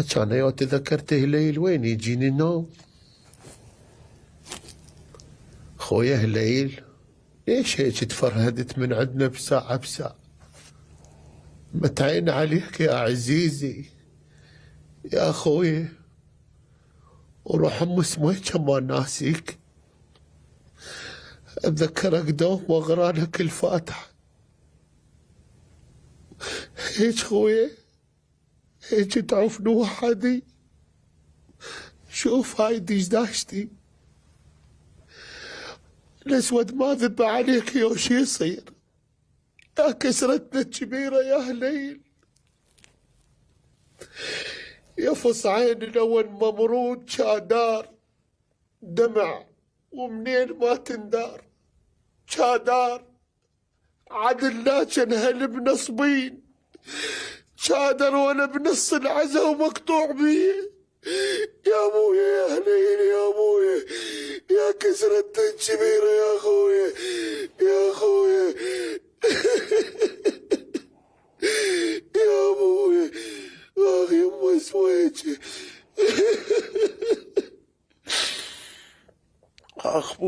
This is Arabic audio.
كان يوم ذكرت هليل وين يجيني النوم. خويا هليل ليش هيك تفرهدت من عندنا بساعة بساعة؟ متعين عليك يا عزيزي يا خويا، وروح ام سميت كمان ناسيك. اتذكرك دوم واقرا لك الفاتحة. هيك خويا، هيك تعوف وحدي. شوف هاي دشداشتي الاسود ما ذب عليك يا شي يصير. يا كسرتنا الكبيرة يا هليل، يا فص عين الاول ممرود شادار دمع ومنين ما تندار. شادار عدل لا هل بنصبين، شادر وانا بنص العزا ومقطوع بيه. يا ابويا يا هليل يا ابويا، يا كسرت الكبيرة يا اخويا يا اخويا يا ابويا. اخ يما سويتي اخ